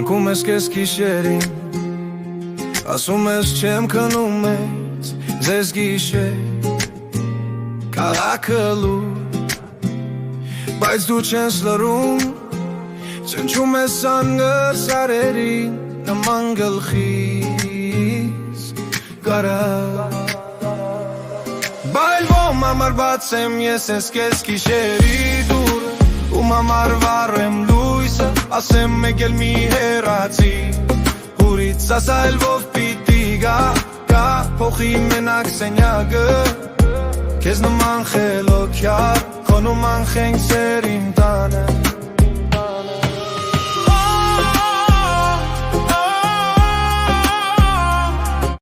Փրկում ես կես գիշերին Ասում ես չեմ քնում ես Ձեզ գիշեր Քաղաքը լուր Բայց դու չես լռում Ճնչում ես անգր սարերին Նման գլխիս Կարա Բայլվում համար բացեմ ես ես կես գիշերի դուրը Ում համար վառեմ լույսը Ասեմ մեկ էլ մի հեռացի Հուրից ասայլվով պիտի գա Փոխի մենակ սենյակը Քեզ նման խելոքյար Խոնում անխենք սերին տանը